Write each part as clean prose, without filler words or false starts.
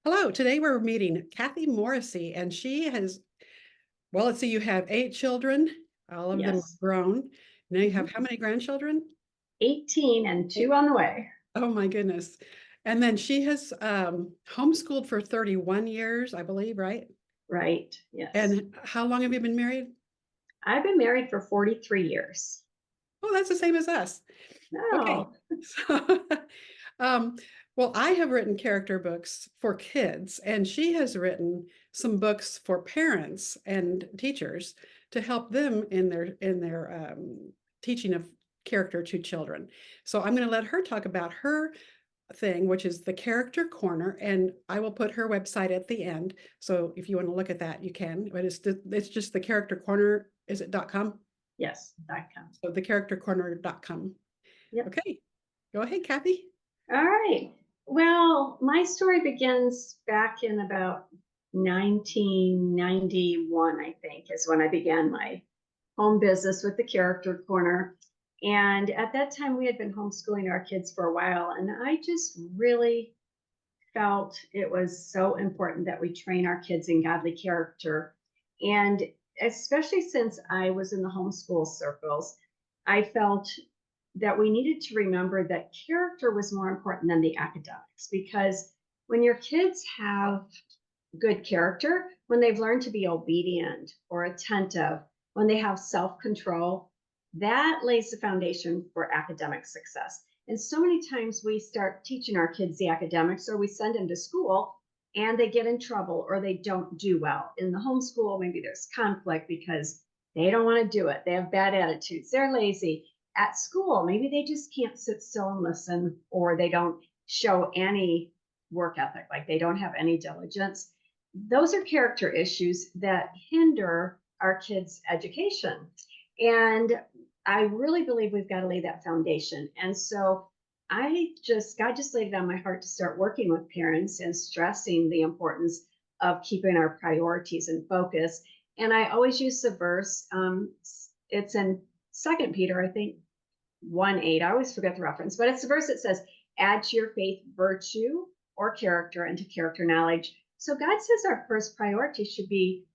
Hello, today we're meeting Kathie Morrissey, and she has, well, let's see, you have 8 children, all of them Yes. grown. Now you have Mhm. how many grandchildren? 18 and Eight. two on the way. Oh my goodness. And then she has homeschooled for 31 years, I believe, right? Right. Yes. And how long have you been married? I've been married for 43 years. Oh, that's the same as us. Okay. Oh, So, um, well, I have written character books for kids, and she has written some books for parents and teachers to help them in their teaching of character to children. So I'm going to let her talk about her thing, which is the Character Corner, and I will put her website at the end. So if you want to look at that, you can. But it's just the Character Corner. Is it .com? yes. .com. So thecharactercorner.com. Yep. Okay, go ahead, Kathie. All right. Well, my story begins back in about 1991, I think, is when I began my home business with the Character Corner. And at that time, we had been homeschooling our kids for a while, and I just really felt it was so important that we train our kids in godly character. And especially since I was in the homeschool circles, I felt that we needed to remember that character was more important than the academics, because when your kids have good character, when they've learned to be obedient or attentive, when they have self control, that lays the foundation for academic success. And so many times we start teaching our kids the academics, or we send them to school and they get in trouble or they don't do well. In the homeschool, maybe there's conflict because they don't want to do it. They have bad attitudes. They're lazy. At school, maybe they just can't sit still and listen, or they don't show any work ethic, like they don't have any diligence. Those are character issues that hinder our kids' education. And I really believe we've got to lay that foundation. And so God just laid it on my heart to start working with parents and stressing the importance of keeping our priorities in focus. And I always use the verse, it's in Second Peter, I think 1:8. I always forget the reference, but it's the verse that says, add to your faith virtue or character, and to character knowledge. So God says our first priority should be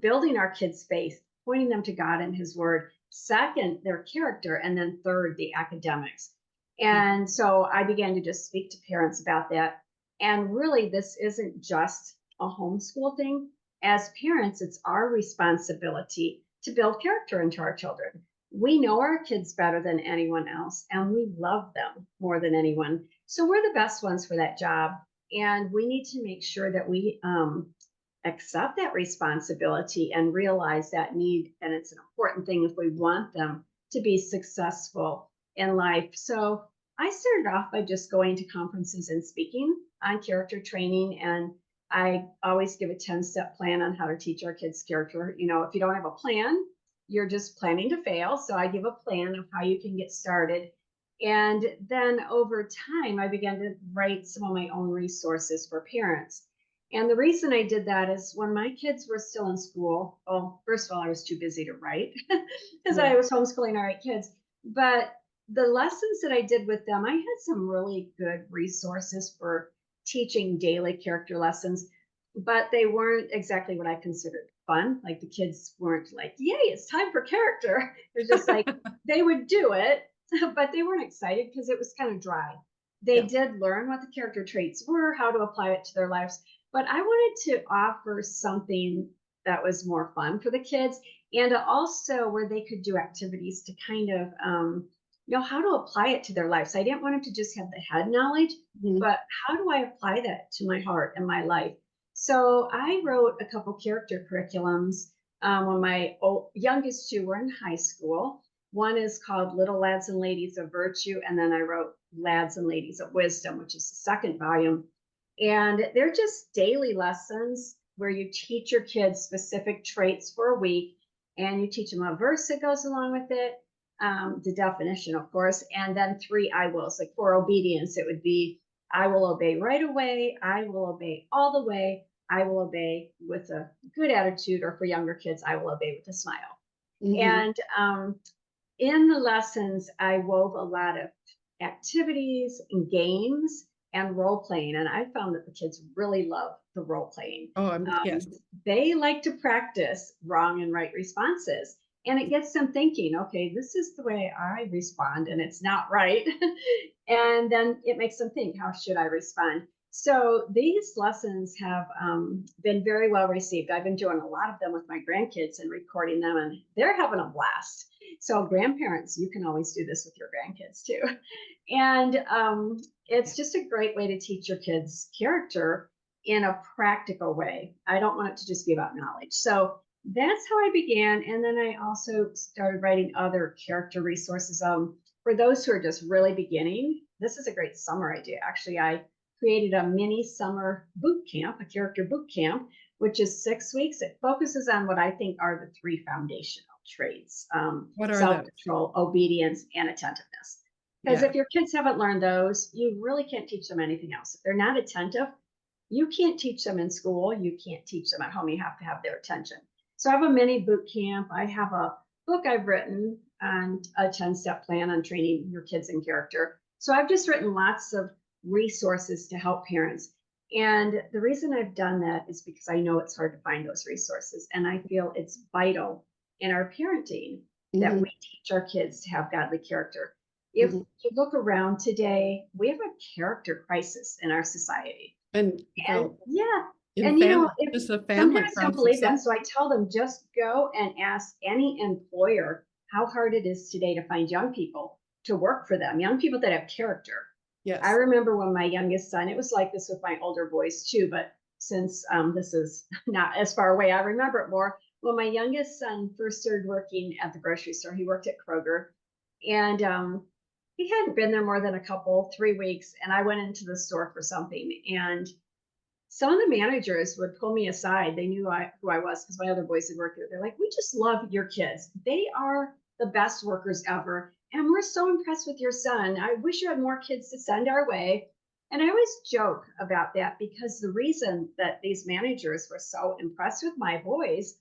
building our kids' faith, pointing them to God and His Word. Second, their character, and then third, the academics. And so I began to just speak to parents about that. And really, this isn't just a homeschool thing. As parents, it's our responsibility to build character into our children. We know our kids better than anyone else, and we love them more than anyone. So we're the best ones for that job. And we need to make sure that we accept that responsibility and realize that need. And it's an important thing if we want them to be successful in life. So I started off by just going to conferences and speaking on character training. And I always give a 10-step plan on how to teach our kids character. You know, if you don't have a plan, you're just planning to fail. So I give a plan of how you can get started. And then over time, I began to write some of my own resources for parents. And the reason I did that is when my kids were still in school, well, first of all, I was too busy to write because Yeah. I was homeschooling our 8 kids. But the lessons that I did with them, I had some really good resources for teaching daily character lessons, but they weren't exactly what I considered fun. Like the kids weren't like, yay, it's time for character. It was just like they would do it, but they weren't excited because it was kind of dry. They Yeah. did learn what the character traits were, how to apply it to their lives, but I wanted to offer something that was more fun for the kids, and also where they could do activities to kind of know how to apply it to their lives. I didn't want them to just have the head knowledge, Mhm. but how do I apply that to my heart and my life? So I wrote a couple character curriculums when my youngest two were in high school. One is called Little Lads and Ladies of Virtue, and then I wrote Lads and Ladies of Wisdom, which is the second volume. And they're just daily lessons where you teach your kids specific traits for a week, and you teach them a verse that goes along with it, the definition, of course, and then 3 I wills. Like for obedience, it would be I will obey right away, I will obey all the way, I will obey with a good attitude, or for younger kids, I will obey with a smile. Mhm. And in the lessons, I wove a lot of activities and games and role playing. And I found that the kids really love the role playing. Oh, yes. They like to practice wrong and right responses. And it gets them thinking, okay, this is the way I respond, and it's not right. And then it makes them think, how should I respond? So these lessons have been very well received. I've been doing a lot of them with my grandkids and recording them, and they're having a blast. So grandparents, you can always do this with your grandkids too. And it's just a great way to teach your kids character in a practical way. I don't want it to just be about knowledge. So that's how I began. And then I also started writing other character resources. For those who are just really beginning, this is a great summer idea. Actually, I created a mini summer boot camp, a character boot camp, which is 6 weeks. It focuses on what I think are the three foundational traits: What are those? self-control, obedience, and attentiveness. Because Yeah. if your kids haven't learned those, you really can't teach them anything else. If they're not attentive, you can't teach them in school. You can't teach them at home. You have to have their attention. So I have a mini boot camp. I have a book I've written on a 10-step plan on training your kids in character. So I've just written lots of resources to help parents. And the reason I've done that is because I know it's hard to find those resources. And I feel it's vital in our parenting that Mhm, we teach our kids to have godly character. If mhm. you look around today, we have a character crisis in our society. And And well, yeah, in and family, if just a some family parents don't crisis. believe that, so I tell them, just go and ask any employer how hard it is today to find young people to work for them, young people that have character. I Yes. remember when my youngest son, it was like this with my older boys too, but since this is not as far away, I remember it more. When my youngest son first started working at the grocery store, he worked at Kroger, and he hadn't been there more than 3 weeks. And I went into the store for something, and some of the managers would pull me aside. They knew who I was because my other boys had worked there. They're like, "We just love your kids. They are the best workers ever. And we're so impressed with your son. I wish you had more kids to send our way." And I always joke about that because the reason that these managers were so impressed with my boys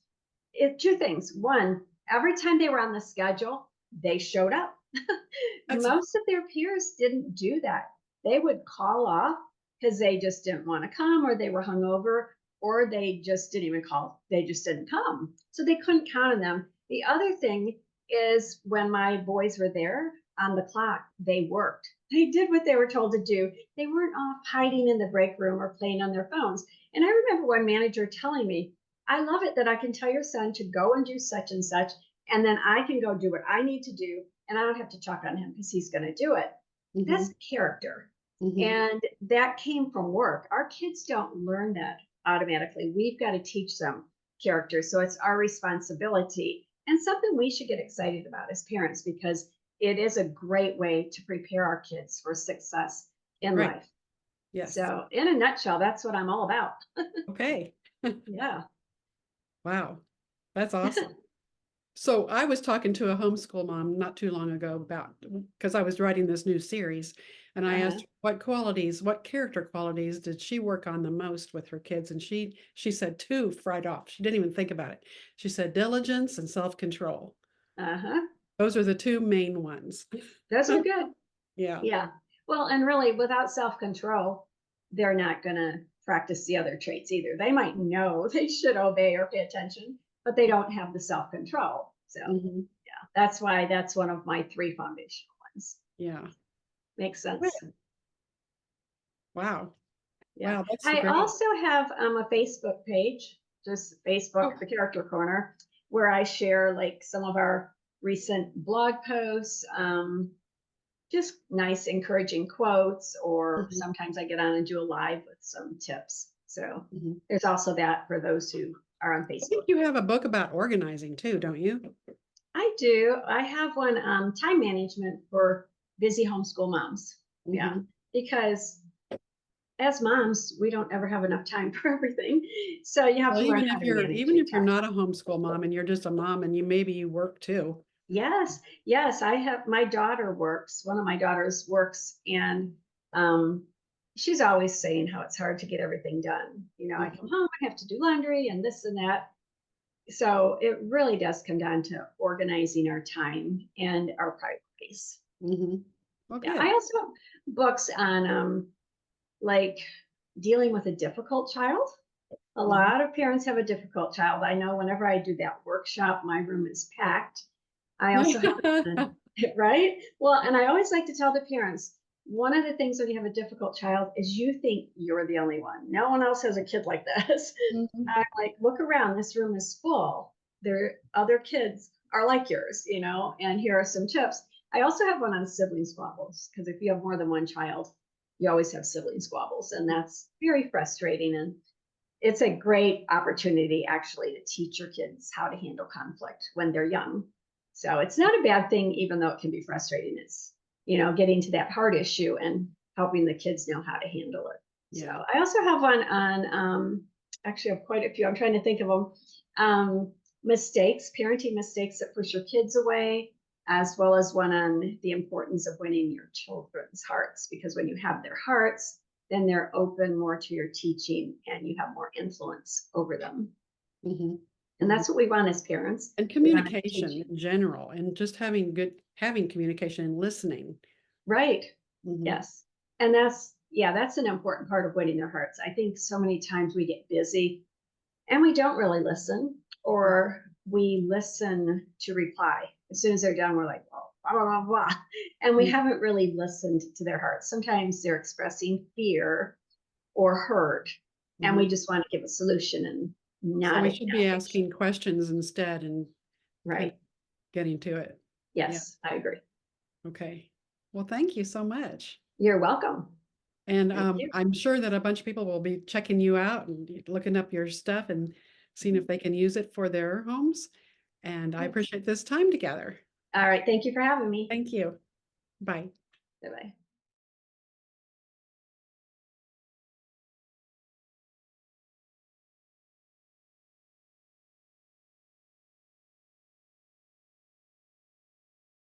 is two things. One, every time they were on the schedule, they showed up. That's Most of their peers didn't do that. They would call off because they just didn't want to come, or they were hungover, or they just didn't even call. They just didn't come. So they couldn't count on them. The other thing is when my boys were there on the clock, they worked. They did what they were told to do. They weren't off hiding in the break room or playing on their phones. And I remember one manager telling me, "I love it that I can tell your son to go and do such and such, and then I can go do what I need to do, and I don't have to check on him because he's going to do it." That's mhm, character. mhm. And that came from work. Our kids don't learn that automatically. We've got to teach them character. So it's our responsibility and something we should get excited about as parents because it is a great way to prepare our kids for success in Right. life. Yes. So, in a nutshell, that's what I'm all about. Okay. Yeah. Wow. That's awesome. So I was talking to a homeschool mom not too long ago about because I was writing this new series, and I Uh-huh. asked her what qualities, what character qualities did she work on the most with her kids, and she said two right off. She didn't even think about it. She said diligence and self-control. Uh-huh. Those are the two main ones. Those are good. Yeah. Yeah. Well, and really, without self control, they're not going to practice the other traits either. They might know they should obey or pay attention, but they don't have the self control. So, Mhm. yeah, that's why that's one of my three foundational ones. Yeah. Makes Right. sense. Wow. Yeah. Wow, that's I great. also have a Facebook page, just Facebook, Oh, the Character Corner, where I share like some of our recent blog posts, just nice, encouraging quotes, or mhm, sometimes I get on and do a live with some tips. So mhm. there's also that for those who are on I think Facebook. you have a book about organizing too, don't you? I do. I have one, time management for busy homeschool moms. Yeah, Mhm. because as moms, we don't ever have enough time for everything. So you have Well, to learn how to manage even your if you're time. not a homeschool mom and you're just a mom and you work too. Yes, yes, I have my daughter works. One of my daughters works, and um, she's always saying how it's hard to get everything done. You know, I come Mhm, home, I have to do laundry and this and that. So it really does come down to organizing our time and our priorities. mhm. Well, Yeah, I good. also have books on like dealing with a difficult child. A Mhm. lot of parents have a difficult child. I know whenever I do that workshop, my room is packed. I also have right? Well, and I always like to tell the parents, one of the things when you have a difficult child is you think you're the only one. No one else has a kid like this. Mhm. I'm like, look around, this room is full. There other kids are like yours, and here are some tips. I also have one on sibling squabbles because if you have more than one child, you always have sibling squabbles, and that's very frustrating. And it's a great opportunity actually to teach your kids how to handle conflict when they're young. So it's not a bad thing, even though it can be frustrating. It's, getting to that heart issue and helping the kids know how to handle it. So Yeah. I also have one on, actually, I have quite a few. I'm trying to think of them. Mistakes, parenting mistakes that push your kids away, as well as one on the importance of winning your children's hearts, because when you have their hearts, then they're open more to your teaching and you have more influence over them. Mhm. And Mhm. that's what we want as parents. And We want to teach. communication in general, and just having communication and listening. Right. Mhm. Yes. And that's an important part of winning their hearts. I think so many times we get busy and we don't really listen, or we listen to reply. As soon as they're done, we're like, oh, blah, blah, blah, blah. And we Mhm. haven't really listened to their hearts. Sometimes they're expressing fear or hurt, and we Mhm. just want to give a solution and So not we should be acknowledge. asking questions instead and kind of Right. getting to it. Yeah. Yes, I agree. Okay. Well, thank you so much. You're welcome. And Thank you. I'm sure that a bunch of people will be checking you out and looking up your stuff and seeing if they can use it for their homes. And I Thanks. appreciate this time together. All right. Thank you for having me. Thank you. Bye. Bye bye.